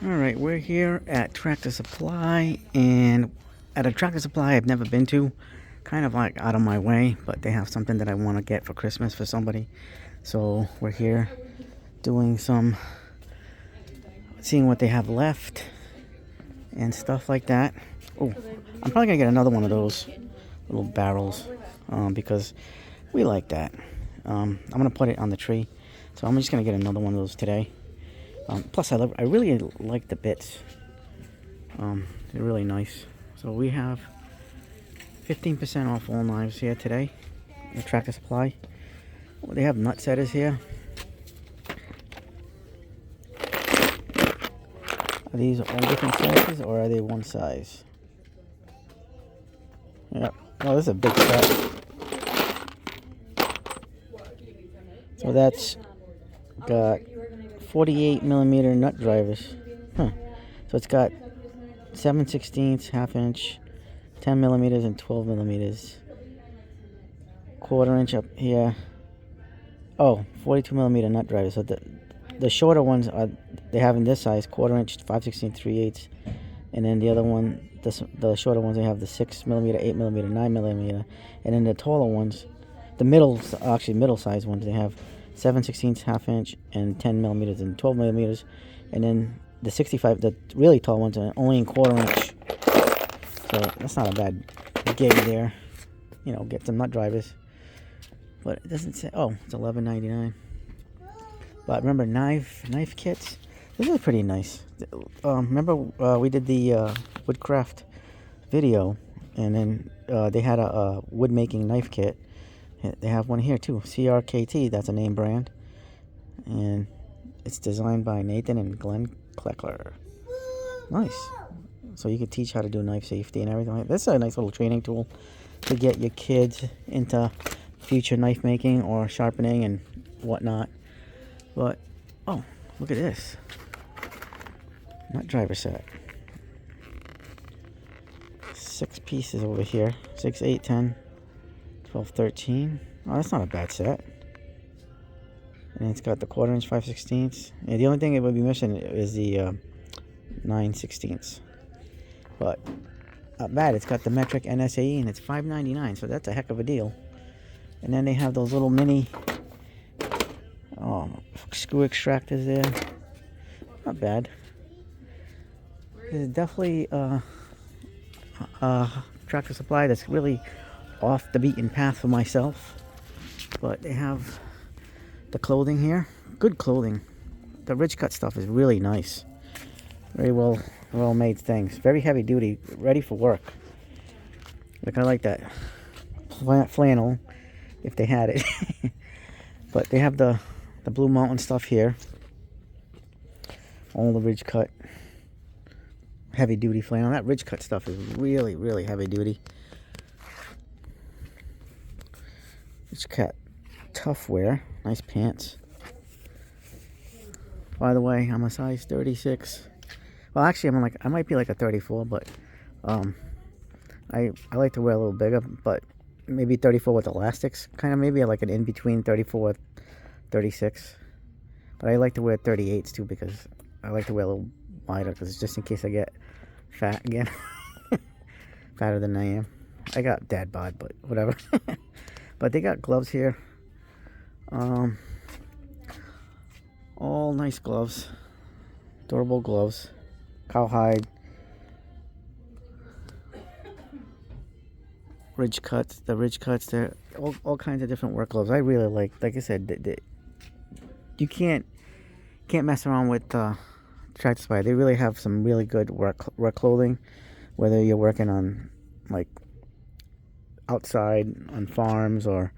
Alright, we're here at Tractor Supply, and at a Tractor Supply I've never been to, kind of like out of my way, but they have something that I want to get for Christmas for somebody. So we're here doing some, seeing what they have left and stuff like that. Oh, I'm probably going to get another one of those little barrels because we like that. I'm going to put it on the tree, so I'm just going to get another one of those today. Plus, I really like the bits. They're really nice. So we have 15% off all knives here today at Tractor Supply. Oh, they have nut setters here. Are these all different sizes, or are they one size? Yeah. Oh, this is a big set. So that's got 48mm nut drivers. Huh. So it's got 7/16, half inch, 10mm and 12mm. Quarter inch up here. Oh, 42mm nut drivers. So the shorter ones are, they have in this size, quarter inch, 5/16, 3/8. And then the other one, the shorter ones, they have the 6mm, 8mm, 9mm. And then the taller ones, the middle size ones, they have 7/16, half inch, and 10mm and 12mm. And then the 65, the really tall ones, are only in quarter inch. So that's not a bad gig there. You know, get some nut drivers. But it doesn't say. Oh, it's $11.99. But remember, knife kits. This is pretty nice. Remember we did the woodcraft video, and then they had a wood making knife kit. They have one here too, CRKT. That's a name brand, and it's designed by Nathan and Glenn Kleckler. Nice. So you could teach how to do knife safety and everything. This is a nice little training tool to get your kids into future knife making or sharpening and whatnot. But oh, look at this nut driver set. 6 pieces over here. 6, 8, 10, 12, 13. Oh, that's not a bad set. And it's got the quarter inch, 5/16. Yeah, the only thing it would be missing is the 9/16. But not bad. It's got the metric NSAE, and it's $5.99, so that's a heck of a deal. And then they have those little mini screw extractors there. Not bad. There's definitely Tractor Supply that's really off the beaten path for myself. But they have the clothing here. Good clothing. The ridge cut stuff is really nice. Very well made things. Very heavy duty. Ready for work. Like, I like that flannel if they had it. But they have the Blue Mountain stuff here. All the ridge cut heavy duty flannel. That ridge cut stuff is really, really heavy duty. Ridge cut tough wear. Nice pants. By the way, I'm a size 36. Well, actually, I might be like a 34, but I like to wear a little bigger, but maybe 34 with elastics. Kind of maybe like an in between 34 36. But I like to wear 38s too, because I like to wear a little wider, because just in case I get fat again. Fatter than I am. I got dad bod, but whatever. But they got gloves here. All nice gloves. Durable gloves. Cowhide. Ridge cuts. The ridge cuts. They're all kinds of different work gloves. I really like I said, you can't mess around with Tractor Supply. They really have some really good work clothing, whether you're working on like outside on farms or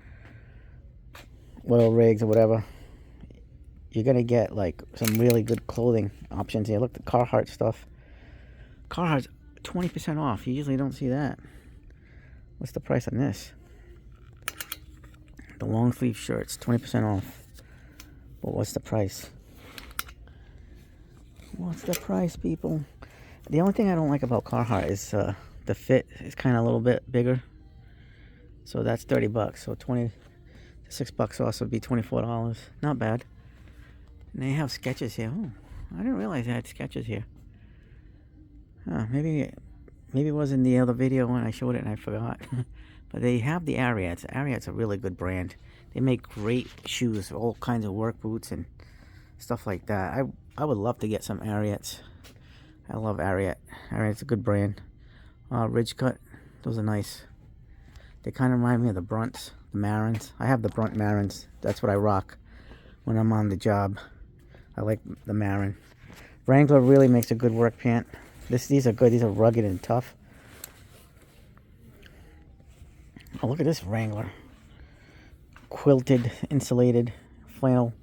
oil rigs or whatever. You're gonna get like some really good clothing options here. Look, the Carhartt stuff. Carhartt's 20% off. You usually don't see that. What's the price on this? The long sleeve shirts, 20% off. But what's the price? What's the price, people? The only thing I don't like about Carhartt is the fit is kind of a little bit bigger. So that's $30. So $6 off would be $24. Not bad. And they have sketches here. Oh, I didn't realize they had sketches here. Huh, maybe it was in the other video when I showed it and I forgot. But they have the Ariats. Ariat's a really good brand. They make great shoes, all kinds of work boots and stuff like that. I would love to get some Ariats. I love Ariat. Ariat's a good brand. Ridge cut. Those are nice. They kind of remind me of the Brunts, the Marins. I have the Brunt Marins. That's what I rock when I'm on the job. I like the Marin. Wrangler really makes a good work pant. These are good. These are rugged and tough. Oh, look at this Wrangler. Quilted, insulated, flannel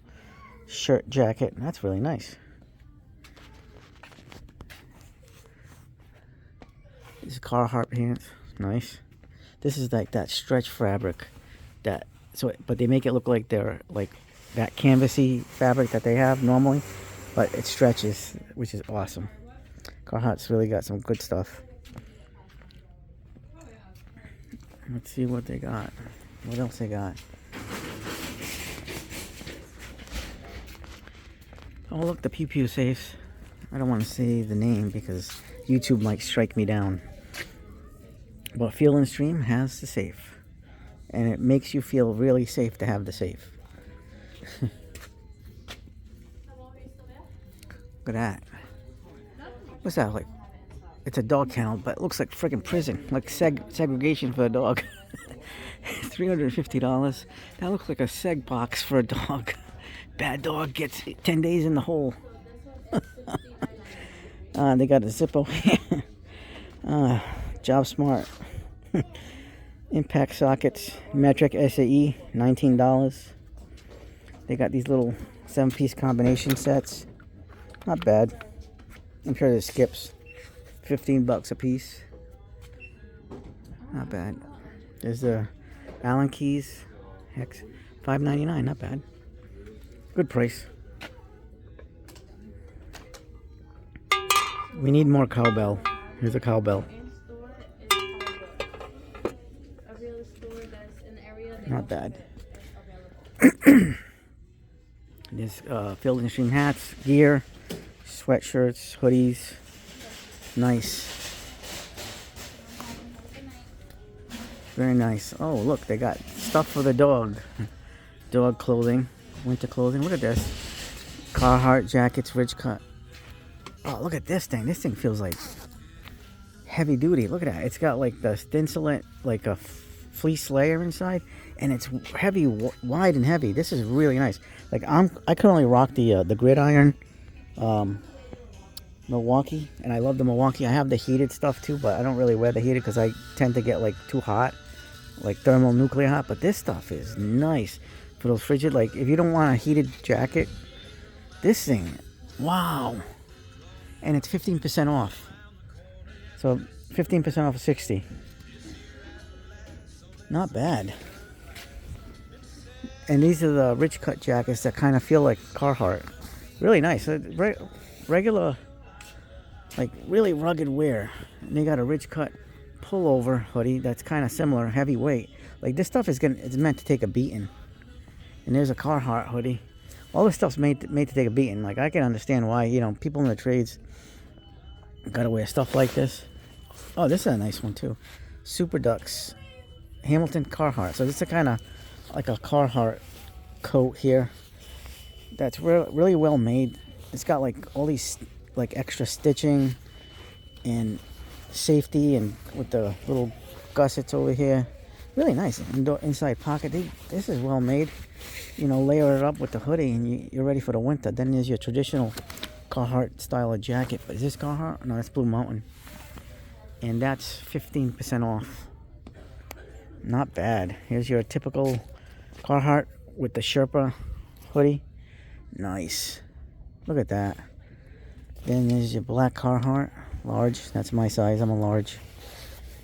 shirt jacket. That's really nice. These Carhartt pants. Nice. This is like that stretch fabric. But they make it look like they're like that canvasy fabric that they have normally. But it stretches, which is awesome. Carhartt's really got some good stuff. Let's see what they got. What else they got? Oh, look, the Pew Pew safes. I don't want to say the name because YouTube might strike me down. But Field & Stream has the safe. And it makes you feel really safe to have the safe. Look at that. What's that like? It's a dog kennel, but it looks like freaking prison. Like segregation for a dog. $350. That looks like a seg box for a dog. Bad dog gets 10 days in the hole. They got a Zippo. Job Smart. Impact sockets. Metric SAE. $19. They got these little 7-piece combination sets. Not bad. I'm sure there's skips. $15 a piece. Not bad. There's the Allen keys. Hex. $5.99. Not bad. Good price. We need more cowbell. Here's a cowbell. Not bad. There's Field & Stream hats, gear, sweatshirts, hoodies. Nice. Very nice. Oh, look, they got stuff for the dog. Dog clothing, winter clothing. Look at this. Carhartt jackets, ridge cut. Oh, look at this thing. This thing feels like heavy duty. Look at that. It's got like the stencilant, like a fleece layer inside, and it's heavy, wide and heavy. This is really nice. Like I could only rock the Gridiron Milwaukee, and I love the Milwaukee. I have the heated stuff too, but I don't really wear the heated because I tend to get like too hot, like thermonuclear hot. But this stuff is nice for those frigid, like if you don't want a heated jacket, this thing, wow. And it's 15% off. So 15% off of 60. Not bad. And these are the rich cut jackets that kind of feel like Carhartt. Really nice. Regular, like really rugged wear. And they got a rich cut pullover hoodie that's kind of similar, heavyweight. Like this stuff it's meant to take a beating. And there's a Carhartt hoodie. All this stuff's made to take a beating. Like I can understand why, you know, people in the trades gotta wear stuff like this. Oh, this is a nice one too. Super Ducks, Hamilton Carhartt. So this is a kind of like a Carhartt coat here. That's really well made. It's got like all these like extra stitching and safety, and with the little gussets over here. Really nice. Inside pocket. This is well made. You know, layer it up with the hoodie and you're ready for the winter. Then there's your traditional Carhartt style of jacket. But is this Carhartt? No, that's Blue Mountain. And that's 15% off. Not bad. Here's your typical Carhartt with the Sherpa hoodie. Nice. Look at that. Then there's your black Carhartt. Large. That's my size. I'm a large.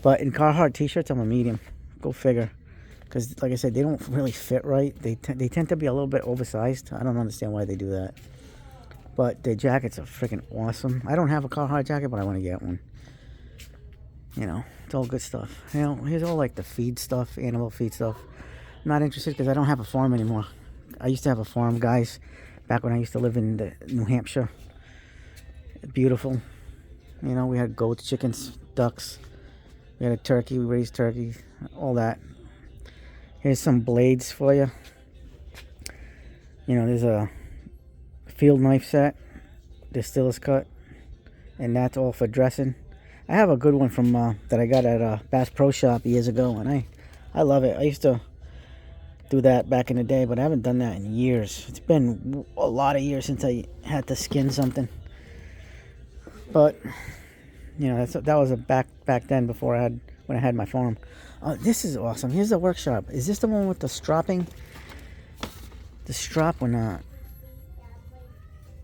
But in Carhartt t-shirts, I'm a medium. Go figure. Because, like I said, they don't really fit right. They tend to be a little bit oversized. I don't understand why they do that. But the jackets are freaking awesome. I don't have a Carhartt jacket, but I want to get one. You know, it's all good stuff. You know, here's all like the feed stuff, animal feed stuff. I'm not interested because I don't have a farm anymore. I used to have a farm, guys, back when I used to live in New Hampshire. Beautiful. You know, we had goats, chickens, ducks. We had a turkey. We raised turkey. All that. Here's some blades for you. You know, there's a field knife set. Distiller's cut. And that's all for dressing. I have a good one from that I got at a Bass Pro Shop years ago, and I love it. I used to do that back in the day, but I haven't done that in years. It's been a lot of years since I had to skin something. But you know, that was a back then before when I had my farm. This is awesome. Here's the workshop. Is this the one with the stropping? The strop or not?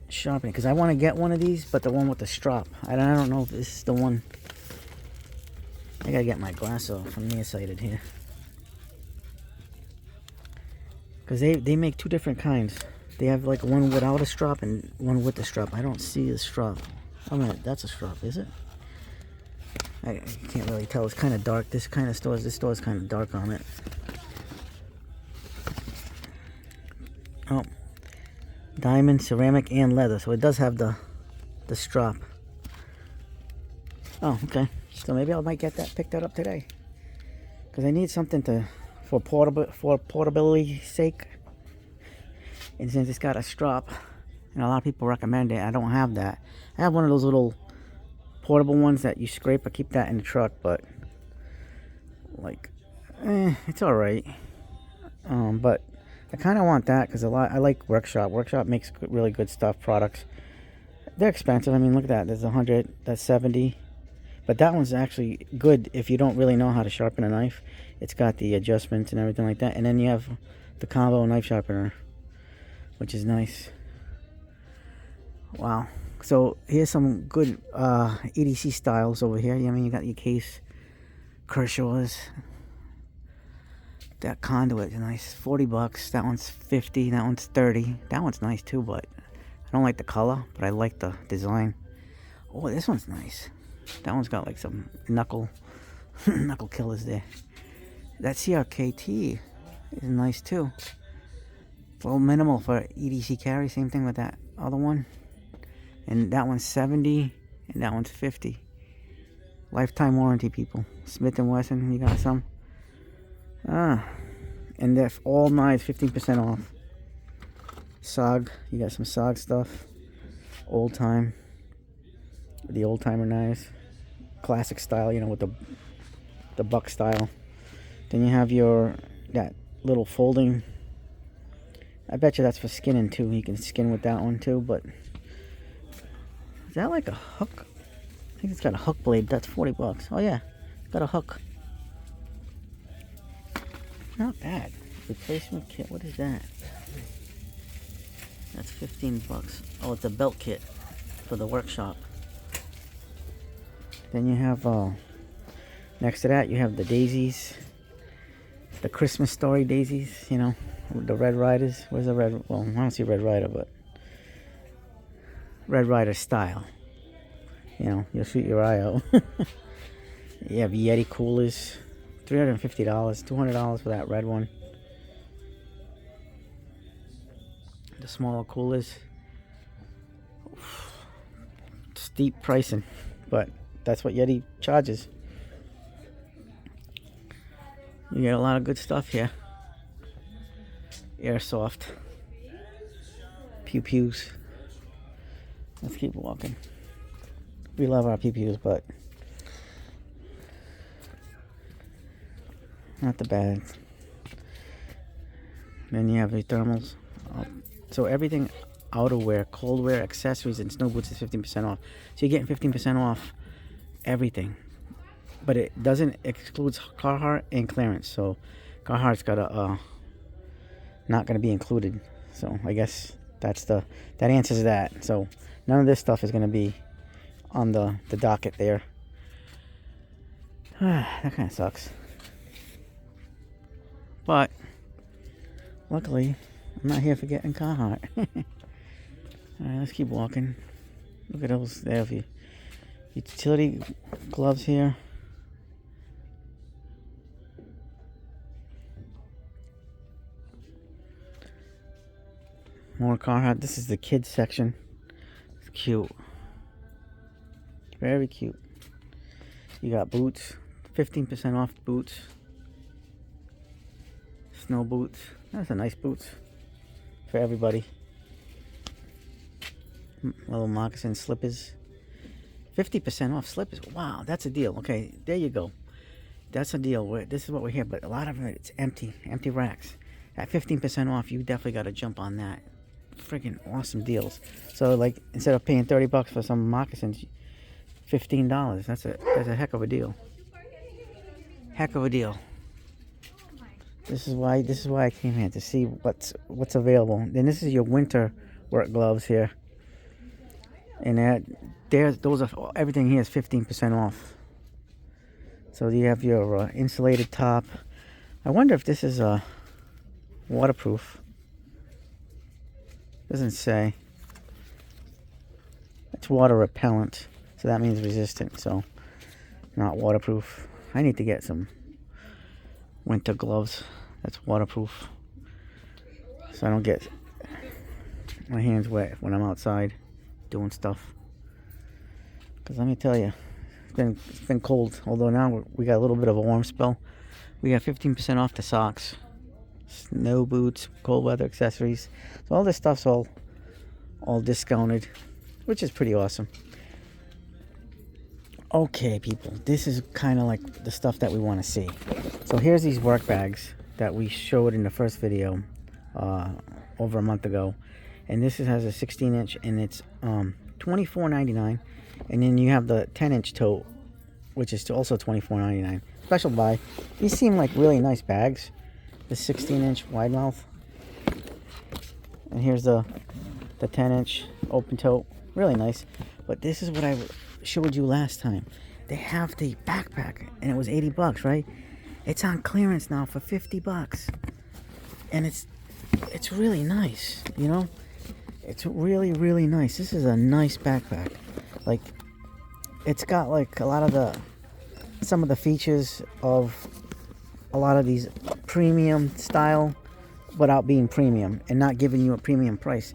Sharpening, because I want to get one of these, but the one with the strap. I don't know if this is the one. I gotta get my glass off. I'm nearsighted here. Because they make two different kinds. They have like one without a strap and one with the strap. I don't see the strap. Oh man, that's a strap, is it? I can't really tell. It's kind of dark. This store is kind of dark on it. Oh. Diamond, ceramic, and leather. So it does have the strap. Oh, okay. So maybe I might pick that up today. Because I need something for portability's sake. And since it's got a strap, and a lot of people recommend it, I don't have that. I have one of those little portable ones that you scrape. I keep that in the truck, but like, it's all right. But I kind of want that because I like Workshop. Workshop makes really good stuff, products. They're expensive. I mean, look at that. There's 100. That's 70. But that one's actually good if you don't really know how to sharpen a knife. It's got the adjustments and everything like that. And then you have the combo knife sharpener, which is nice. Wow. So here's some good EDC styles over here. I mean, you got your Case Kershaw's. That conduit is nice. 40 bucks. That one's 50. That one's 30. That one's nice too, but I don't like the color, but I like the design. Oh, this one's nice. That one's got like some knuckle killers there. That CRKT is nice too. It's a little minimal for EDC carry. Same thing with that other one. And that one's 70 and that one's 50. Lifetime warranty, people. Smith & Wesson, you got some? And they're all knives 15% off. SOG, you got some SOG stuff. Old time. The old timer knives. Classic style, you know, with the buck style. Then you have that little folding. I bet you that's for skinning too. You can skin with that one too, but is that like a hook? I think it's got a hook blade. That's 40 bucks. Oh yeah, got a hook. Not bad. Replacement kit. What is that? That's 15 bucks. Oh, it's a belt kit for the workshop. Then you have next to that you have the daisies, the Christmas Story daisies. You know, the Red Riders. Where's the red? Well, I don't see Red Rider, but Red Rider style. You know, you'll shoot your eye out. You have Yeti coolers. $350, $200 for that red one. The smaller coolers. Steep pricing, but that's what Yeti charges. You get a lot of good stuff here. Airsoft. Pew pews. Let's keep walking. We love our pew pews, but not the bad. Then you have the thermals. So everything outerwear, cold wear, accessories, and snow boots is 15% off. So you're getting 15% off everything. But it doesn't exclude Carhartt and clearance. So Carhartt's got not going to be included. So I guess that answers that. So none of this stuff is going to be on the docket there. That kind of sucks. But luckily, I'm not here for getting Carhartt. Alright, let's keep walking. Look at those there. Utility gloves here. More Carhartt. This is the kids section. It's cute. Very cute. You got boots, 15% off boots. Snow boots. That's a nice boots for everybody. Little moccasin slippers. 50% off slippers. Wow, that's a deal. Okay, there you go. That's a deal. This is what we're here, but a lot of it, it's empty racks. At 15% off, you definitely got to jump on that. Freaking awesome deals. So like, instead of paying 30 bucks for some moccasins, $15. That's a heck of a deal. Heck of a deal. This is why I came here, to see what's available. And this is your winter work gloves here. And those are, everything here is 15% off. So you have your insulated top. I wonder if this is waterproof. Doesn't say. It's water repellent, so that means resistant. So not waterproof. I need to get some winter gloves that's waterproof, so I don't get my hands wet when I'm outside doing stuff. Because let me tell you, it's been cold. Although now we got a little bit of a warm spell. We got 15% off the socks, snow boots, cold weather accessories. So all this stuff's all discounted, which is pretty awesome. Okay, people, this is kind of like the stuff that we want to see. So here's these work bags that we showed in the first video over a month ago, and this has a 16-inch, and it's $24.99. And then you have the 10-inch tote, which is also $24.99. Special buy. These seem like really nice bags. The 16-inch wide mouth, and here's the 10-inch open tote. Really nice. But this is what I showed you last time. They have the backpack, and it was 80 bucks, right? It's on clearance now for 50 bucks. And it's really nice, you know? It's really, really nice. This is a nice backpack. Like, it's got like some of the features of a lot of these premium style without being premium and not giving you a premium price.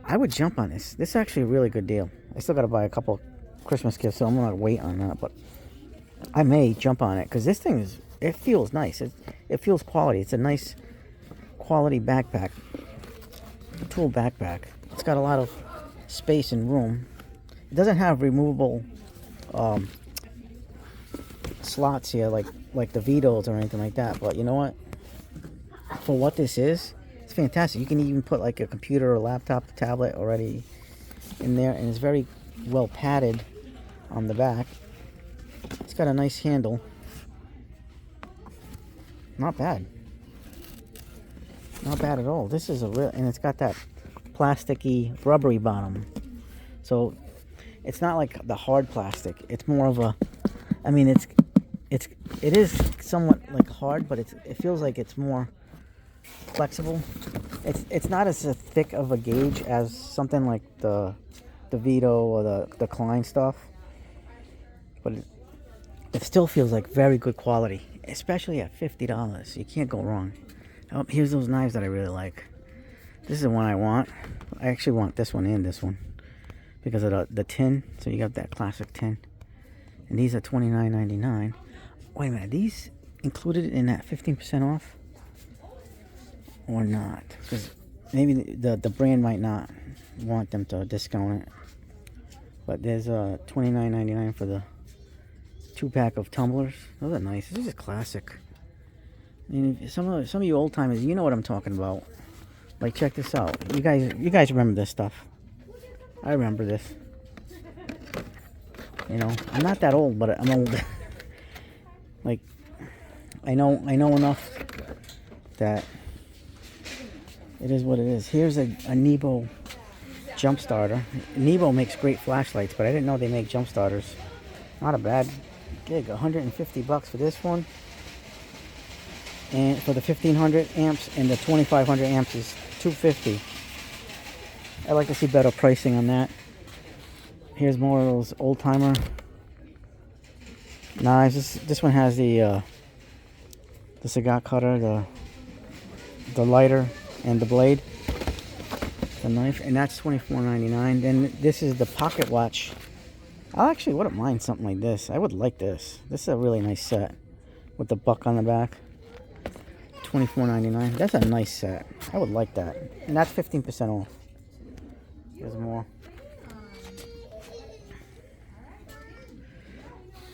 I would jump on this. This is actually a really good deal. I still got to buy a couple Christmas gifts, so I'm going to wait on that, but I may jump on it because this thing it feels nice. It feels quality. It's a nice quality backpack. Tool backpack. It's got a lot of space and room. It doesn't have removable slots here like the Vitos or anything like that, but you know what? For what this is, it's fantastic. You can even put like a computer or laptop, tablet already in there, and it's very well padded on the back. It's got a nice handle. Not bad. Not bad at all. This is a real, and it's got that plasticky, rubbery bottom. So it's not like the hard plastic. It's more of a, I mean, it is somewhat like hard, but it feels like it's more flexible. It's not as thick of a gauge as something like the Vito or the Klein stuff, but it still feels like very good quality, especially at $50. You can't go wrong. Oh, here's those knives that I really like. This is the one I want. I actually want this one and this one because of the tin. So you got that classic tin, and these are $29.99. Wait a minute, these included in that 15% off or not? Because maybe the brand might not want them to discount it. But there's $29.99 for the 2-pack of tumblers. Those are nice. This is a classic. I mean, some of you old timers, you know what I'm talking about. Like, check this out. You guys remember this stuff? I remember this. You know, I'm not that old, but I'm old. Like, I know enough that it is what it is. Here's a Nebo jump starter. Nebo makes great flashlights, but I didn't know they make jump starters. Not a bad gig. 150 bucks for this one. And for the 1500 amps, and the 2500 amps is $250. I'd like to see better pricing on that. Here's more of those old timer knives. This one has the cigar cutter, the lighter, and the blade, the knife, and that's $24.99. Then this is the pocket watch I actually wouldn't mind something like this. I would like this. This is a really nice set with the buck on the back. $24.99. That's a nice set. I would like that. And that's 15% off. There's more.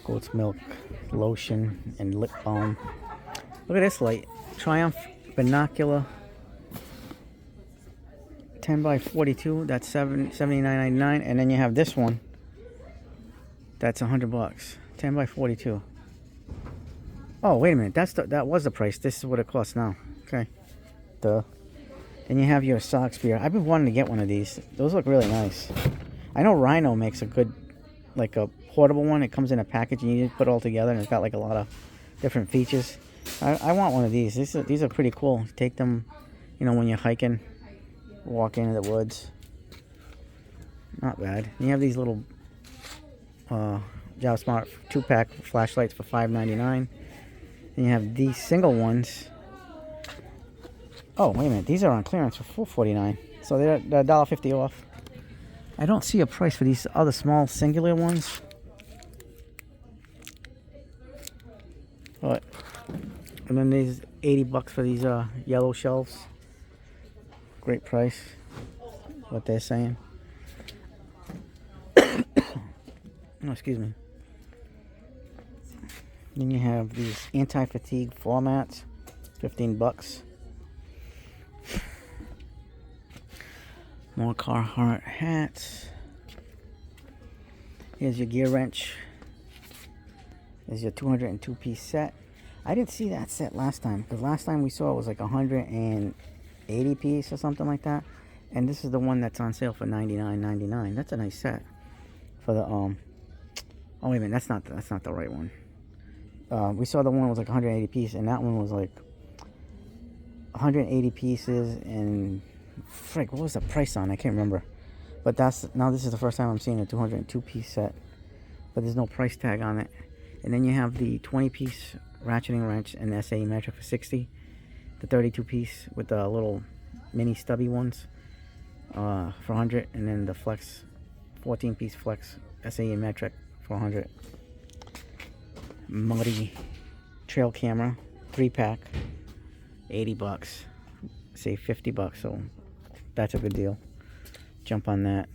Goat's milk, lotion, and lip balm. Look at this light. Triumph binocular. 10 by 42. That's $79.99. And then you have this one. That's $100. 10 by 42. Oh, wait a minute. That was the price. This is what it costs now. Okay. Duh. Then you have your sock spear. I've been wanting to get one of these. Those look really nice. I know Rhino makes a good, like a portable one. It comes in a package and you just put it all together and it's got like a lot of different features. I want one of these. These are pretty cool. Take them, you know, when you're hiking, walk into the woods. Not bad. And you have these little Java Smart 2-pack flashlights for $5.99. And you have these single ones. Oh, wait a minute. These are on clearance for $4.49. So they're $1.50 off. I don't see a price for these other small singular ones. But, and then these $80 for these yellow shelves. Great price. What they're saying. Oh, excuse me. Then you have these anti-fatigue floor mats, $15. More Carhartt hats. Here's your gear wrench. There's your 202-piece set. I didn't see that set last time because last time we saw it was like 180 piece or something like that. And this is the one that's on sale for $99.99. That's a nice set for the Oh wait a minute, that's not the right one. We saw the one was like 180 pieces, and that one was like 180 pieces, and frick, what was the price on? I can't remember. But now this is the first time I'm seeing a 202-piece set, but there's no price tag on it. And then you have the 20-piece ratcheting wrench and the SAE metric for $60. The 32-piece with the little mini stubby ones for $100, and then the flex 14-piece flex SAE metric for $100. Muddy trail camera 3-pack, $80. Save $50, so that's a good deal. Jump on that.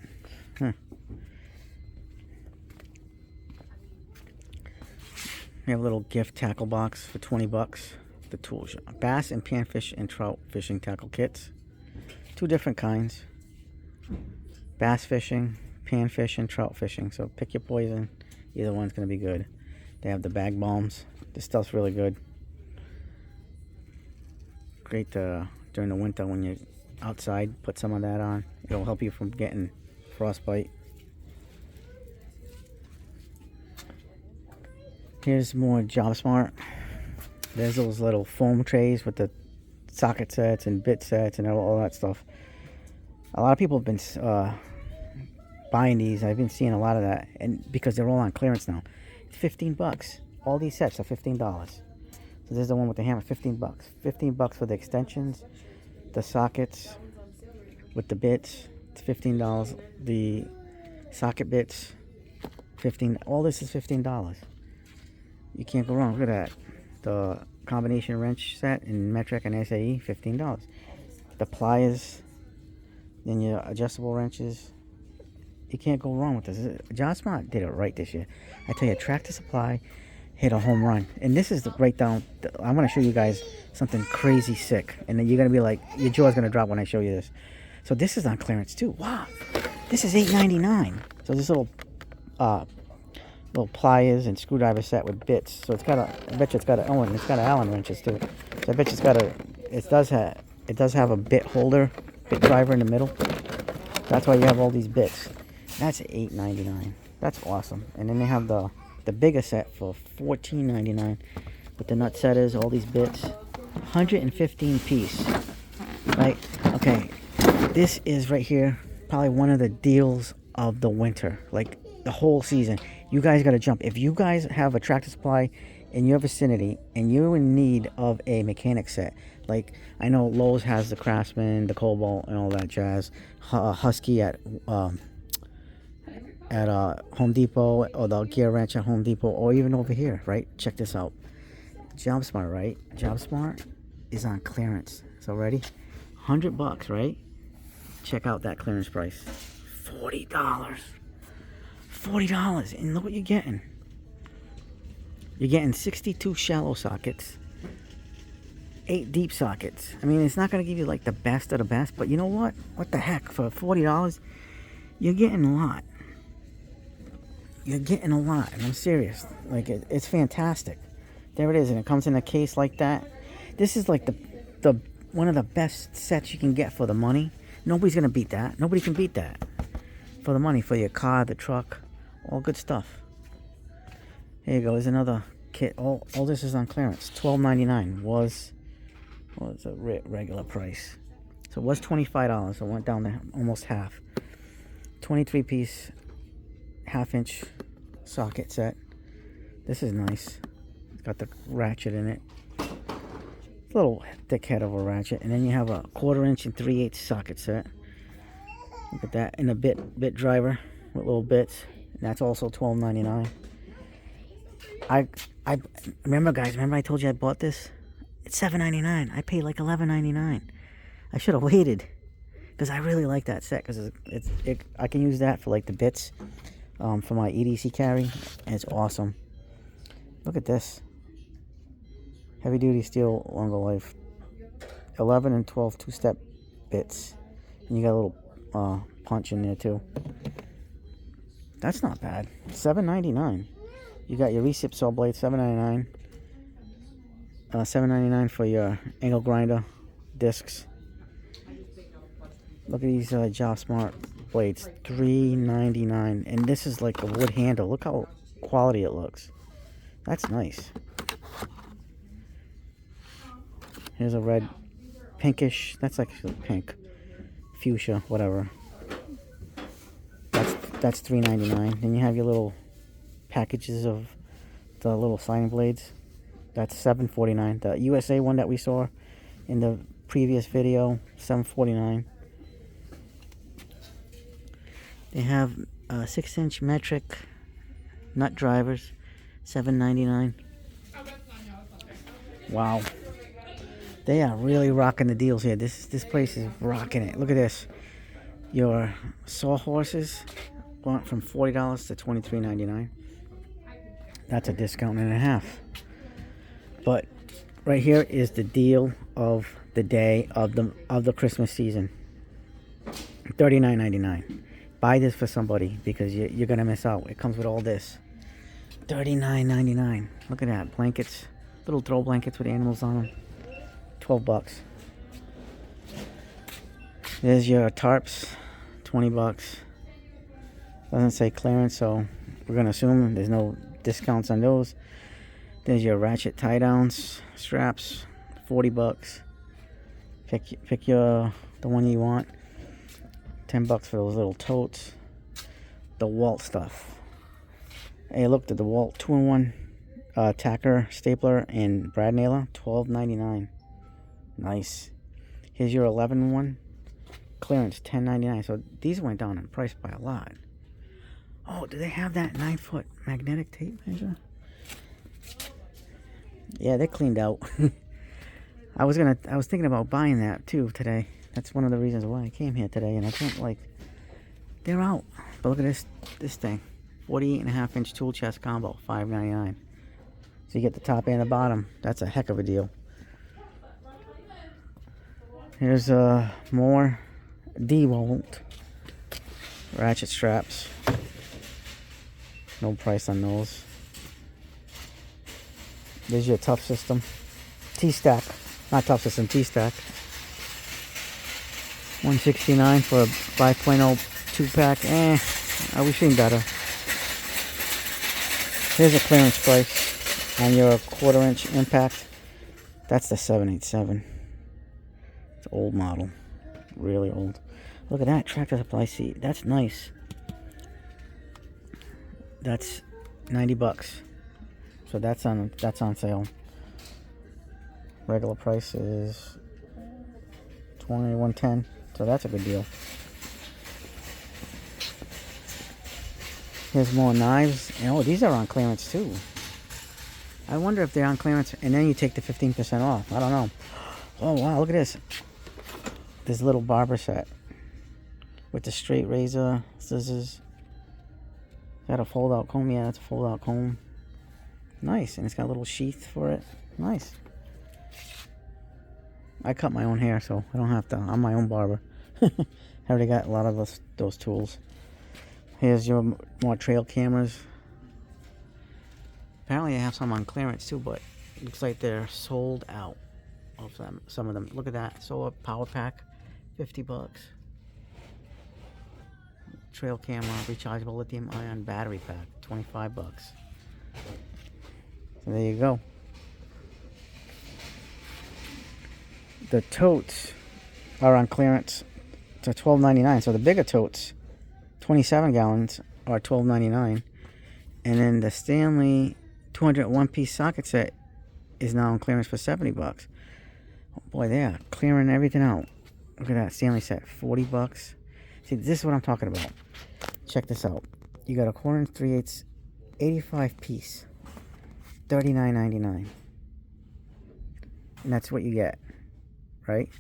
We have a little gift tackle box for $20. The tools, bass and panfish and trout fishing tackle kits. 2 different kinds. Bass fishing, panfish, and trout fishing. So pick your poison. Either one's going to be good. They have the bag bombs. This stuff's really good. Great during the winter when you're outside. Put some of that on. It'll help you from getting frostbite. Here's more Java Smart. There's those little foam trays with the socket sets and bit sets and all that stuff. A lot of people have been buying these. I've been seeing a lot of that, and because they're all on clearance now. It's $15. All these sets are $15. So there's the one with the hammer, $15. $15 for the extensions, the sockets with the bits. It's $15. The socket bits, $15. All this is $15. You can't go wrong. Look at that. The combination wrench set in metric and SAE, $15. The pliers, then your adjustable wrenches. You can't go wrong with this. John Smart did it right this year. I tell you, Tractor Supply hit a home run. And this is right down. I'm going to show you guys something crazy sick. And then you're going to be like, your jaw's going to drop when I show you this. So this is on clearance too. Wow. This is $8.99. So this little pliers and screwdriver set with bits. So it's got I bet you it's got and it's got Allen wrenches too. So I bet you it does have a bit holder, bit driver in the middle. That's why you have all these bits. That's $8.99. That's awesome. And then they have the bigger set for $14.99 with the nut setters, all these bits. 115 piece. Right? Okay. This is right here probably one of the deals of the winter. Like the whole season. You guys got to jump. If you guys have a Tractor Supply in your vicinity and you're in need of a mechanic set, like I know Lowe's has the Craftsman, the Cobalt, and all that jazz. Husky at at Home Depot, or the gear wrench at Home Depot, or even over here, right? Check this out. JobSmart, right? JobSmart is on clearance. So ready? $100, right? Check out that clearance price. $40. $40. And look what you're getting. You're getting 62 shallow sockets, 8 deep sockets. I mean, it's not going to give you like the best of the best, but you know what? What the heck? For $40, you're getting a lot. You're getting a lot, and I'm serious. Like, it's fantastic. There it is, and it comes in a case like that. This is like the one of the best sets you can get for the money. Nobody's gonna beat that. Nobody can beat that for the money, for your car, the truck, all good stuff. Here you go. There's another kit. All this is on clearance. $12.99 was a regular price. So it was $25. So it went down to almost half. 23-piece half-inch socket set. This is nice. It's got the ratchet in it. It's a little thick head of a ratchet. And then you have a 1/4-inch and 3/8 socket set. Look at that. And a bit driver with little bits. And that's also $12.99. I remember, guys. Remember I told you I bought this? It's $7.99. I paid like $11.99. I should have waited, because I really like that set, because I can use that for like the bits for my EDC carry, and it's awesome. Look at this. Heavy duty steel longer life. 11 and 12 2-step bits. And you got a little punch in there too. That's not bad. $7.99. You got your recip saw blade, $7.99. $7.99 for your angle grinder discs. Look at these JobSmart blades, $3.99. And this is like a wood handle. Look how quality it looks. That's nice. Here's a red, pinkish. That's actually pink, fuchsia, whatever. That's $3.99. Then you have your little packages of the little sliding blades. That's $7.49. The USA one that we saw in the previous video, $7.49. They have 6-inch metric nut drivers, $7.99. Wow, they are really rocking the deals here. This place is rocking it. Look at this. Your sawhorses went from $40 to $23.99. That's a discount and a half. But right here is the deal of the day of the Christmas season. $39.99. Buy this for somebody, because you're gonna miss out. It comes with all this. $39.99. Look at that. Blankets, little throw blankets with animals on them. $12. There's your tarps, $20. Doesn't say clearance, so we're gonna assume there's no discounts on those. There's your ratchet tie downs, straps, $40. Pick the one you want. $10 for those little totes. The Walt stuff. Hey, look, the Walt 2-in-1 tacker, stapler, and brad nailer, $12.99. Nice. Here's your 11-in-1 clearance, $10.99. So these went down in price by a lot. Oh, do they have that 9-foot magnetic tape measure? Yeah, they're cleaned out. I was thinking about buying that too today. That's one of the reasons why I came here today, and I can't, like, they're out. But look at this thing. 48.5-inch tool chest combo, $5.99. So you get the top and the bottom. That's a heck of a deal. Here's more DeWalt ratchet straps. No price on those. There's your Tough System T-Stack. Not Tough System, T-Stack. $169 for a 5.0 2-pack. We've seen better. Here's a clearance price on your 1/4-inch impact. That's the 787. It's an old model. Really old. Look at that tractor supply seat. That's nice. That's $90. So that's on sale. Regular price is $21.10. So that's a good deal. Here's more knives. And, oh, these are on clearance too. I wonder if they're on clearance and then you take the 15% off. I don't know. Oh, wow, look at this. This little barber set with the straight razor, scissors. Is that a fold-out comb? Yeah, that's a fold-out comb. Nice, and it's got a little sheath for it. Nice. I cut my own hair, so I don't have to. I'm my own barber. I already got a lot of those tools. Here's your more trail cameras. Apparently I have some on clearance too, but it looks like they're sold out of them. Some of them. Look at that. Solar power pack, $50. Trail camera, rechargeable lithium ion battery pack, $25. So there you go. The totes are on clearance to $12.99. So the bigger totes, 27 gallons, are $12.99. And then the Stanley 201-piece socket set is now on clearance for $70. Oh boy, they are clearing everything out. Look at that Stanley set, $40. See, this is what I'm talking about. Check this out. You got a 1/4 3/8, 85 piece, $39.99. And that's what you get, right?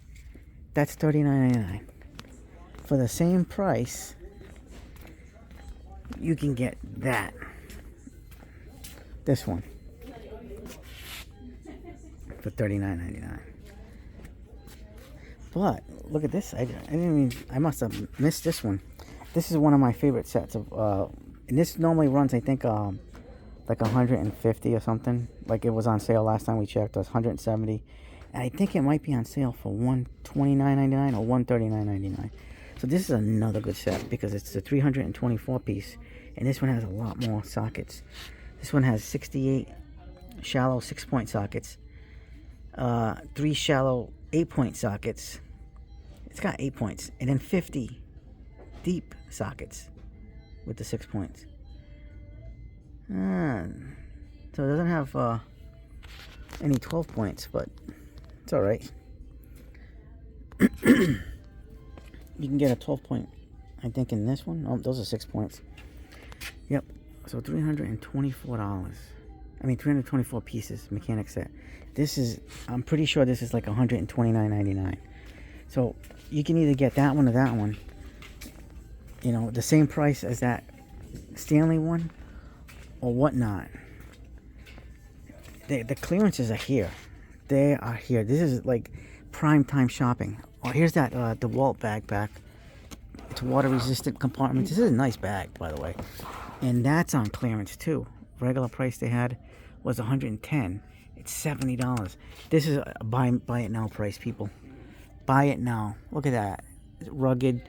That's $39.99. For the same price, you can get that. This one for $39.99. But look at this. I didn't even. I must have missed this one. This is one of my favorite sets of. And this normally runs, I think, like 150 or something. Like it was on sale last time we checked. It was 170, and I think it might be on sale for $129.99 or $139.99. So this is another good set because it's the 324 piece, and this one has a lot more sockets. This one has 68 shallow 6-point sockets, 3 shallow 8-point sockets. It's got 8 points, and then 50 deep sockets with the 6 points. So it doesn't have any 12 points, but it's all right. You can get a 12 point, I think, in this one. Oh, those are 6 points. Yep. So $324. I mean, 324 pieces, mechanic set. This is, I'm pretty sure this is like $129.99. So you can either get that one or that one. You know, the same price as that Stanley one or whatnot. The clearances are here. They are here. This is like prime time shopping. Oh, here's that DeWalt backpack. It's water resistant compartments. This is a nice bag, by the way. And that's on clearance too. Regular price they had was $110. It's $70. This is a buy it now price, people. Buy it now. Look at that. It's rugged.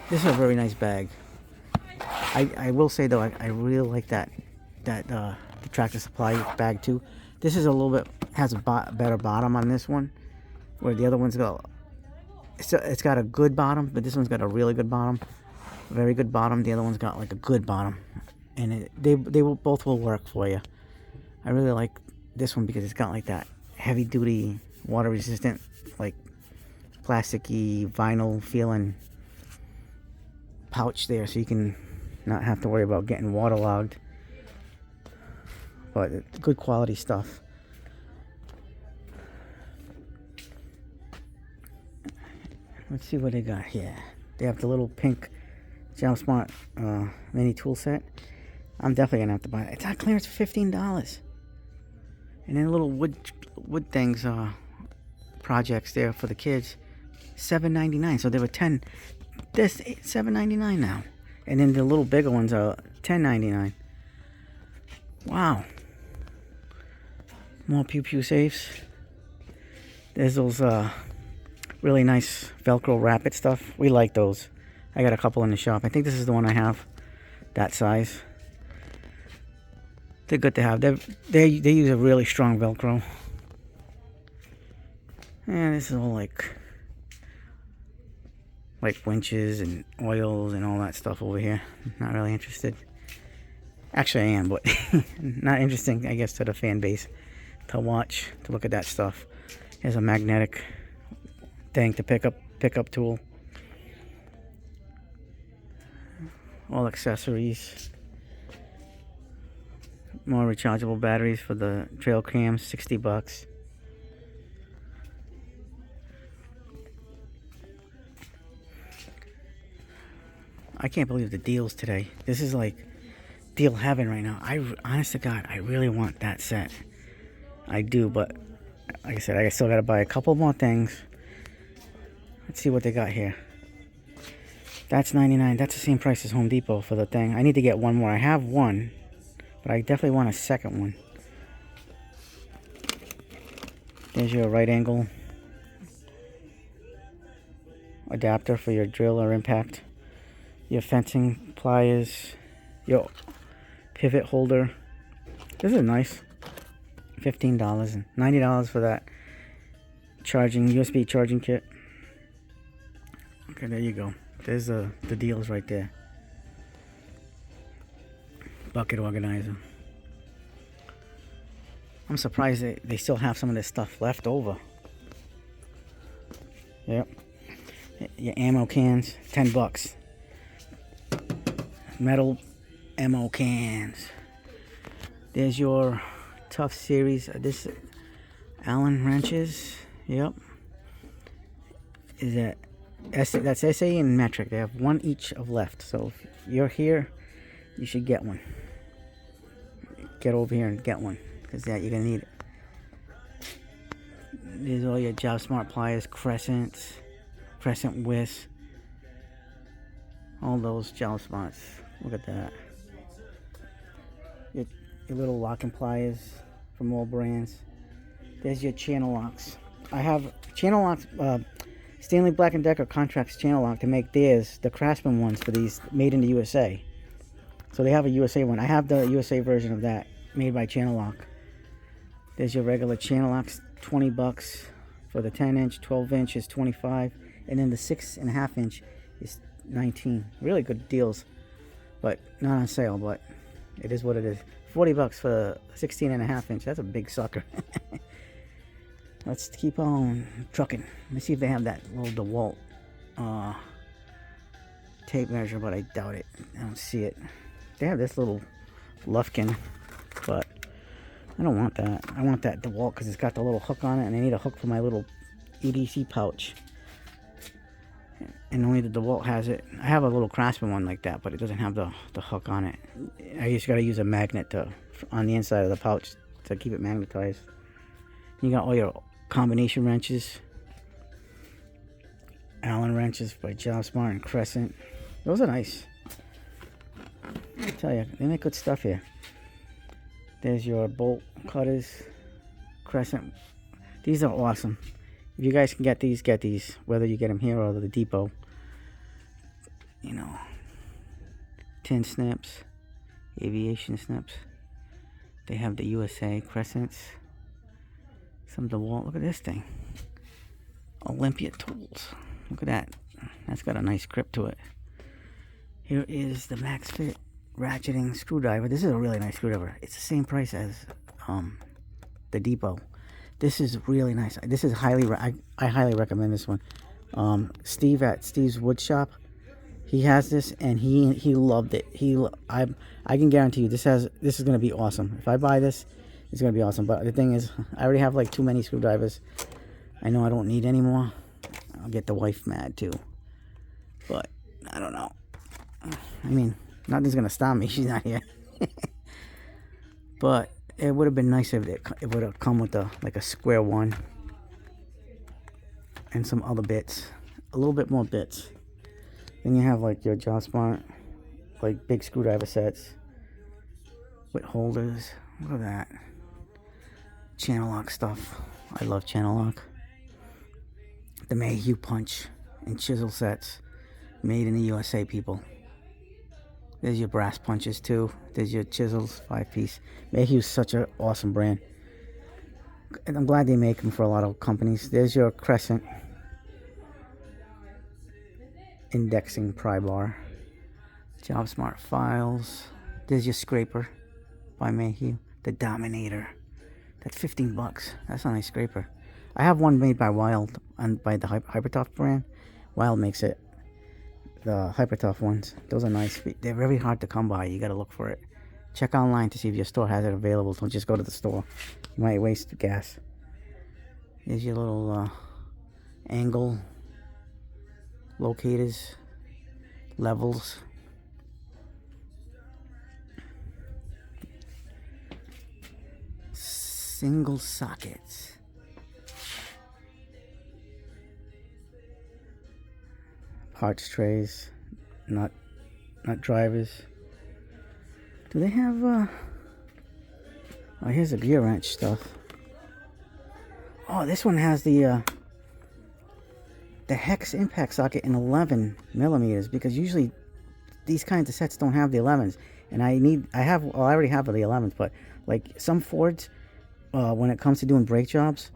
This is a very nice bag. I will say though, I really like that the Tractor Supply bag too. This is a little bit, has a better bottom on this one, where the other one's got, it's got a good bottom, but this one's got a really good bottom, very good bottom. The other one's got like a good bottom, and they will both will work for you. I really like this one because it's got like that heavy duty, water resistant, like plasticky vinyl feeling pouch there, so you can not have to worry about getting waterlogged. But it's good quality stuff. Let's see what they got here. They have the little pink Jump Smart mini tool set. I'm definitely gonna have to buy it. It's on clearance for $15. And then little wood things, projects there for the kids, $7.99. So they were 10. This $7.99 now. And then the little bigger ones are $10.99. Wow. More Pew Pew safes. There's those really nice Velcro Rapid stuff. We like those. I got a couple in the shop. I think this is the one I have. That size. They're good to have. They use a really strong Velcro. And this is all like winches and oils and all that stuff over here. Not really interested. Actually, I am, but not interesting, I guess, to the fan base to watch, to look at that stuff. Here's a magnetic thing to pick up tool. All accessories. More rechargeable batteries for the trail cams, 60 bucks. I can't believe the deals today. This is like deal heaven right now. Honest to God, I really want that set. I do, but like I said, I still gotta buy a couple more things. Let's see what they got here. That's $99. That's the same price as Home Depot for the thing. I need to get one more. I have one, but I definitely want a second one. There's your right angle adapter for your drill or impact. Your fencing pliers. Your pivot holder. This is nice. $15 and $90 for that USB charging kit. Okay, there you go. There's the deals right there. Bucket organizer. I'm surprised they still have some of this stuff left over. Yep. Your ammo cans, 10 bucks. Metal ammo cans. There's your Tough Series. This Allen wrenches. Yep. That's SA and metric. They have one each of left. So if you're here, you should get one. Get over here and get one, because you're gonna need it. There's all your Job Smart pliers, crescent width. All those Job Smarts. Look at that. Your little locking pliers from all brands. There's your channel locks. I have channel locks. Stanley Black & Decker contracts channel lock to make theirs, the Craftsman ones, for these, made in the USA. So they have a USA one. I have the USA version of that, made by Channel Lock. There's your regular channel locks, 20 bucks for the 10-inch, 12-inch is 25, and then the 6.5-inch is 19. Really good deals, but not on sale, but it is what it is. 40 bucks for 16.5-inch. That's a big sucker. Let's keep on trucking. Let me see if they have that little DeWalt tape measure, but I doubt it. I don't see it. They have this little Lufkin, but I don't want that. I want that DeWalt because it's got the little hook on it, and I need a hook for my little EDC pouch. And only the DeWalt has it. I have a little Craftsman one like that, but it doesn't have the hook on it. I just got to use a magnet on the inside of the pouch to keep it magnetized. You got all your combination wrenches. Allen wrenches by Job Smart and Crescent. Those are nice. I tell you, they make good stuff here. There's your bolt cutters. Crescent. These are awesome. If you guys can get these. Whether you get them here or the depot. You know. Tin snips. Aviation snips. They have the USA Crescents. Some DeWalt. Look at this thing. Olympia tools. Look at that. That's got a nice grip to it. Here is the Max Fit ratcheting screwdriver. This is a really nice screwdriver. It's the same price as the Depot. This is really nice. This is I highly recommend this one. Steve at Steve's Wood Shop, he has this and he loved it. I can guarantee you this is gonna be awesome. If I buy this, it's gonna be awesome. But the thing is, I already have like too many screwdrivers. I know I don't need any more. I'll get the wife mad too. But I don't know. I mean, nothing's gonna stop me. She's not here. But it would have been nice if it would have come with like a square one and some other bits, a little bit more bits. Then you have like your Job Smart, like big screwdriver sets with holders. Look at that. Channel lock stuff. I love channel lock. The Mayhew punch and chisel sets, made in the USA, people. There's your brass punches too. There's your chisels, 5-piece. Mayhew's such an awesome brand. And I'm glad they make them for a lot of companies. There's your Crescent indexing pry bar. Job Smart files. There's your scraper by Mayhew. The Dominator. That's 15 bucks. That's a nice scraper. I have one made by Wild and by the Hypertop brand. Wild makes it the Hyper Tough ones. Those are nice. They're very hard to come by. You gotta look for it. Check online to see if your store has it available. Don't just go to the store. You might waste gas. Here's your little angle locators, levels. Single sockets. Parts trays, nut drivers. Do they have oh, here's the gear wrench stuff. Oh, this one has the hex impact socket in 11 millimeters, because usually these kinds of sets don't have the 11s, and I already have the 11s, but like some Fords, when it comes to doing brake jobs,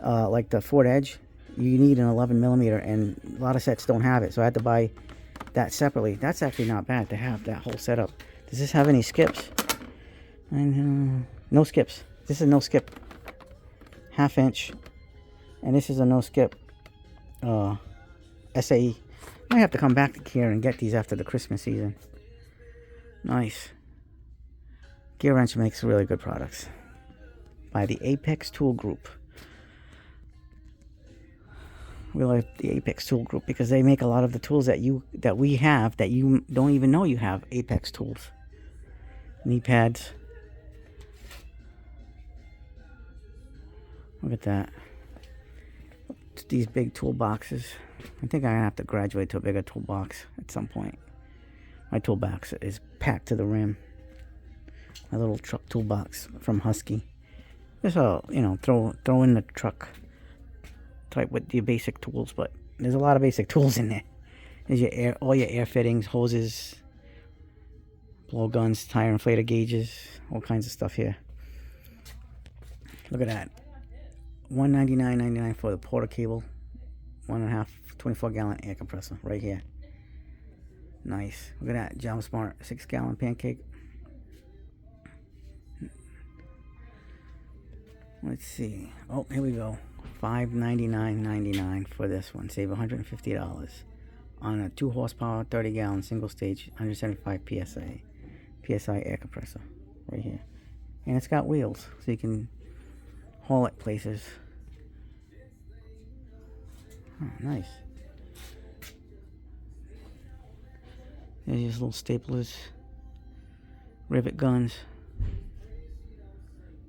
like the Ford Edge, you need an 11 millimeter, and a lot of sets don't have it, so I had to buy that separately. That's actually not bad to have that whole setup. Does this have any skips? No skips. This is no skip. 1/2 inch, and this is a no skip SAE. I have to come back here and get these after the Christmas season. Nice. Gear Wrench makes really good products by the Apex Tool Group. We like the Apex Tool Group because they make a lot of the tools that we have that you don't even know you have. Apex tools, knee pads. Look at that. These big toolboxes. I think I'm gonna have to graduate to a bigger toolbox at some point. My toolbox is packed to the rim. My little truck toolbox from Husky. Just throw in the truck type with your basic tools, but there's a lot of basic tools in there. There's all your air fittings, hoses, blow guns, tire inflator gauges, all kinds of stuff here. Look at that. $199.99 for the Porter Cable, 1.5 24-gallon air compressor right here. Nice. Look at that Jump Smart 6-gallon pancake. Let's see. Oh, here we go. $599.99 for this one. Save $150 on a 2 horsepower, 30-gallon single stage, 175 psi air compressor right here. And it's got wheels, so you can haul it places. Oh, nice. There's these little staplers, rivet guns.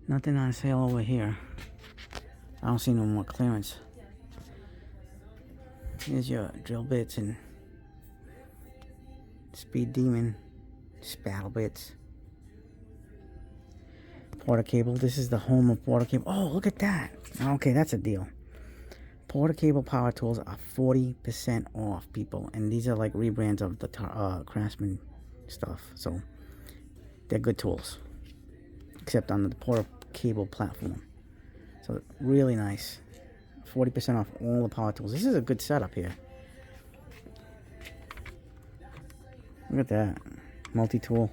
Nothing on sale over here. I don't see no more clearance. Here's your drill bits and Speed Demon spattle bits. Porter Cable. This is the home of Porter Cable. Oh, look at that. Okay, that's a deal. Porter Cable power tools are 40% off, people. And these are like rebrands of the Craftsman stuff. So, they're good tools. Except on the Porter Cable platform. So, really nice. 40% off all the power tools. This is a good setup here. Look at that. Multi-tool.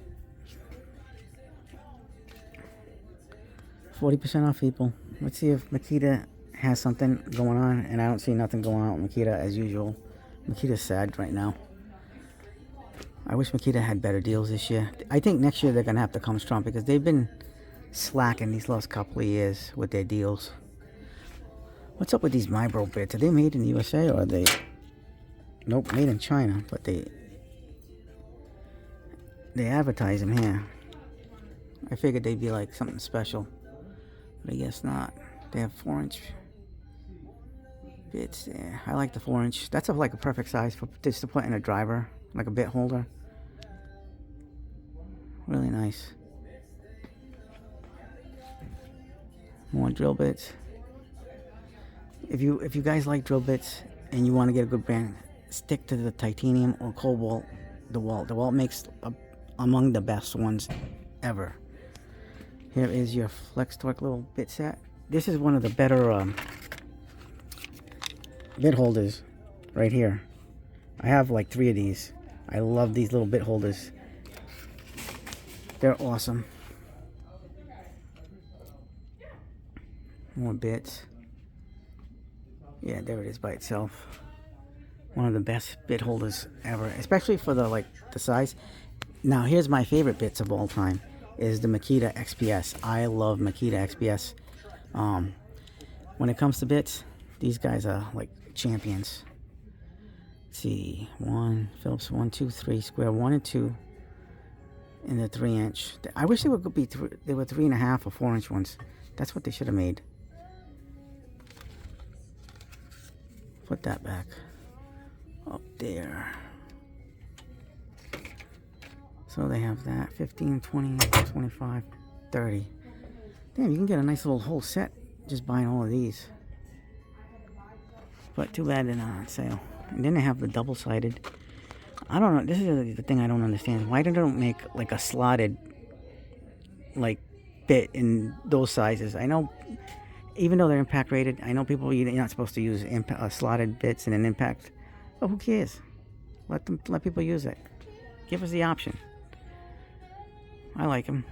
40% off, people. Let's see if Makita has something going on, and I don't see nothing going on with Makita as usual. Makita's sad right now. I wish Makita had better deals this year. I think next year they're gonna have to come strong because they've been slacking these last couple of years with their deals. What's up with these Mibro bits? Are they made in the USA or are they? Nope, made in China, but they advertise them here. I figured they'd be like something special, but I guess not. They have 4-inch bits there. I like the 4-inch. That's like a perfect size for just to put in a driver, like a bit holder. Really nice. More drill bits. If you guys like drill bits and you want to get a good brand, stick to the titanium or cobalt DeWalt. DeWalt makes among the best ones ever. Here is your Flex Torque little bit set. This is one of the better bit holders right here. I have like 3 of these. I love these little bit holders. They're awesome. More bits. Yeah, there it is by itself. One of the best bit holders ever, especially for the size. Now here's my favorite bits of all time is the Makita XPS. I love Makita XPS. When it comes to bits, these guys are like champions. Let's see, Phillips 1, 2, 3, square 1 and 2 in the 3-inch. I wish they would be they were 3.5 or 4-inch ones. That's what they should have made. Put that back up there. So they have that 15, 20, 25, 30. Damn, you can get a nice little whole set just buying all of these. But too bad they're not on sale. And then they have the double-sided. I don't know. This is the thing I don't understand. Why they don't make like a slotted like bit in those sizes? I know, even though they're impact rated, I know people, you're not supposed to use slotted bits in an impact. But who cares? Let people use it. Give us the option. I like them.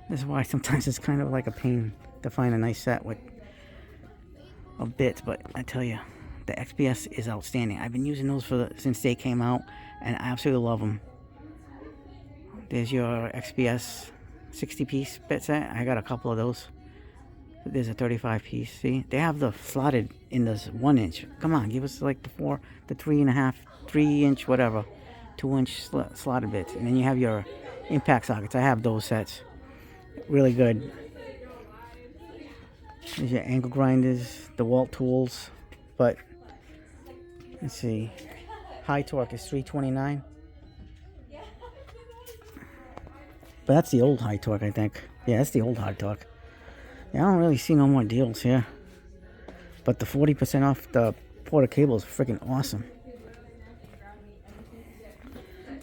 This is why sometimes it's kind of like a pain to find a nice set of bits. But I tell you, the XPS is outstanding. I've been using those since they came out, and I absolutely love them. There's your XPS 60-piece bit set. I got a couple of those. There's a 35-piece. See, they have the slotted in this 1-inch. Come on, give us like the 3.5, 3-inch, whatever, 2-inch slotted bits, and then you have your impact sockets. I have those sets. Really good. There's your angle grinders, the Walt tools, but let's see. High torque is 329. But that's the old high torque, I think. Yeah, that's the old high torque. Yeah, I don't really see no more deals here. But the 40% off the Porter cable is freaking awesome.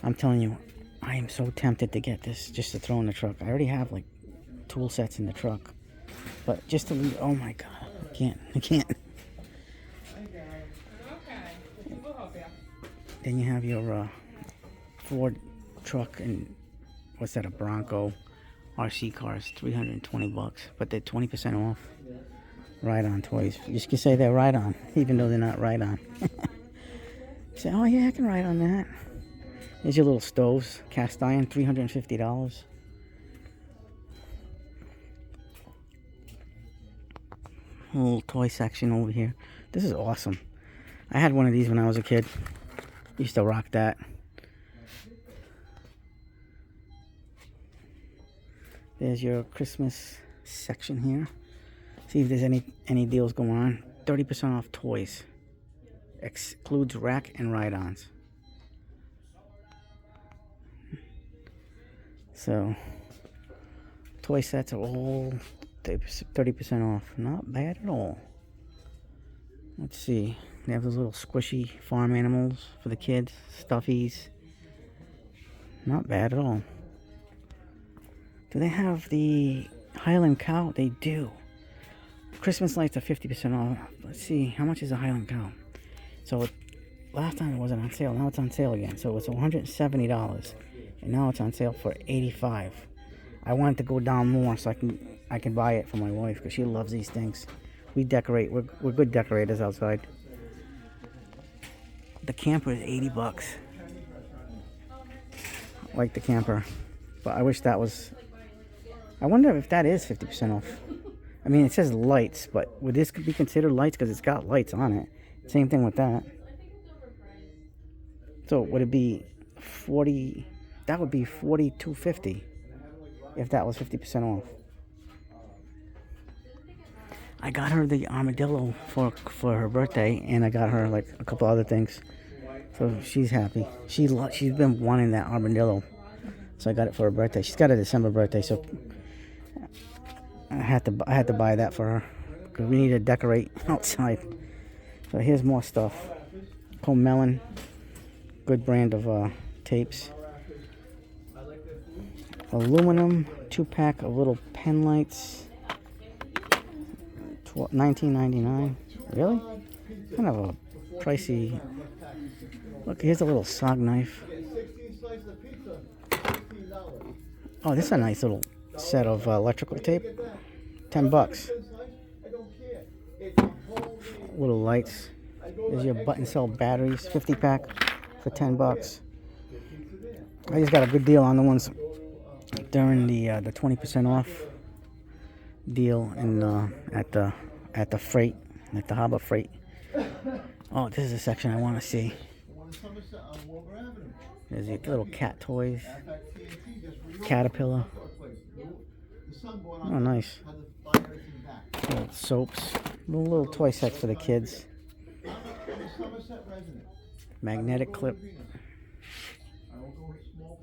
I'm telling you, I am so tempted to get this just to throw in the truck. I already have like tool sets in the truck. But just to leave, oh my God, I can't. Then you have your Ford truck and what's that, a Bronco RC cars, $320, but they're 20% off. Ride-on toys. You can say they're ride-on, even though they're not ride-on. Say, oh yeah, I can ride on that. There's your little stoves, cast iron, $350. A little toy section over here. This is awesome. I had one of these when I was a kid. Used to rock that. There's your Christmas section here. See if there's any deals going on. 30% off toys. Excludes rack and ride-ons. So, toy sets are all 30% off. Not bad at all. Let's see. They have those little squishy farm animals for the kids. Stuffies. Not bad at all. Do they have the Highland Cow? They do. Christmas lights are 50% off. Let's see. How much is a Highland Cow? So, last time it wasn't on sale. Now it's on sale again. So, it's $170. And now it's on sale for $85. I wanted to go down more so I can buy it for my wife because she loves these things. We decorate. We're good decorators outside. The camper is $80. I like the camper, but I wish that was. I wonder if that is 50% off. I mean, it says lights, but would this be considered lights because it's got lights on it? Same thing with that. So would it be 40? That would be $42.50 if that was 50% off. I got her the armadillo for her birthday, and I got her like a couple other things. So she's happy. She's been wanting that armadillo, so I got it for her birthday. She's got a December birthday, so I had to buy that for her because we need to decorate outside. So here's more stuff. Melon, good brand of tapes. Aluminum 2-pack of little pen lights. $19.99. Really? Kind of a pricey. Look, here's a little SOG knife. Oh, this is a nice little set of electrical tape. $10. Little lights. There's your button cell batteries, 50 pack for 10 bucks. I just got a good deal on the ones during the 20% off deal in at the freight, at the Harbor Freight. Oh, this is a section I want to see. There's your little cat toys. Caterpillar. Oh, nice. Little soaps. Little toy set for the kids. Magnetic clip.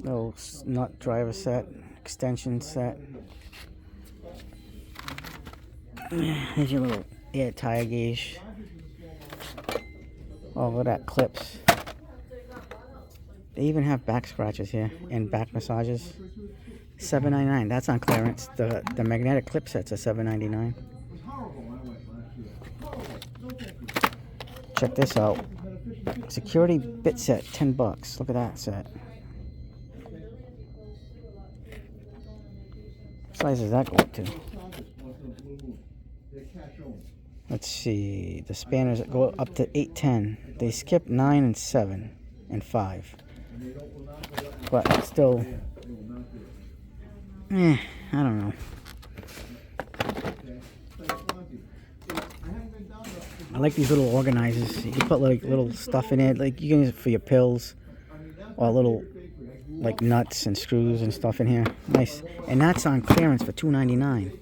Little nut driver set. Extension set. Here's your little air tire gauge. Oh, look at that, clips. They even have back scratches here and back massages. $7.99. That's on clearance. The magnetic clip sets are $7.99. Check this out. Security bit set, 10 bucks. Look at that set. What size does that go up to? Let's see. The spanners go up to 810. They skip 9 and 7 and 5. But still, I don't know. I like these little organizers. You can put like little stuff in it. Like you can use it for your pills, or little like nuts and screws and stuff in here. Nice. And that's on clearance for $2.99.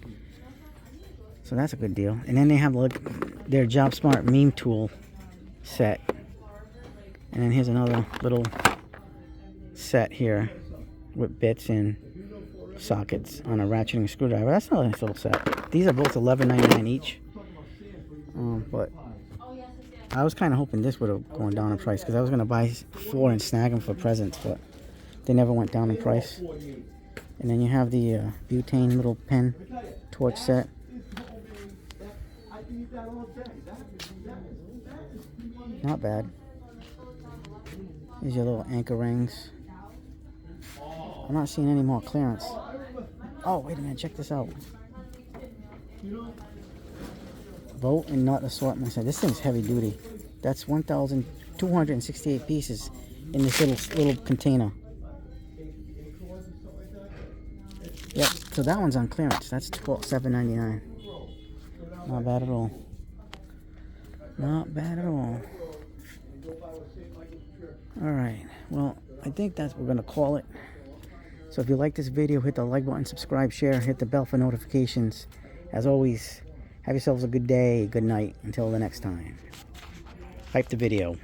So that's a good deal. And then they have like their Job Smart meme tool set. And then here's another little set here with bits and sockets on a ratcheting screwdriver. That's not a nice little set. These are both $11.99 each. But I was kind of hoping this would have gone down in price, because I was going to buy 4 and snag them for presents, but they never went down in price. And then you have the butane little pen torch set. Not bad. Here's your little anchor rings. I'm not seeing any more clearance. Oh, wait a minute, check this out. Bolt and nut assortment. This thing's heavy duty. That's 1,268 pieces in this little container. Yep, so that one's on clearance. That's $7.99. Not bad at all. Not bad at all. Alright, well, I think that's what we're going to call it. So if you like this video, hit the like button, subscribe, share, hit the bell for notifications. As always, have yourselves a good day, good night, until the next time. Hype the video.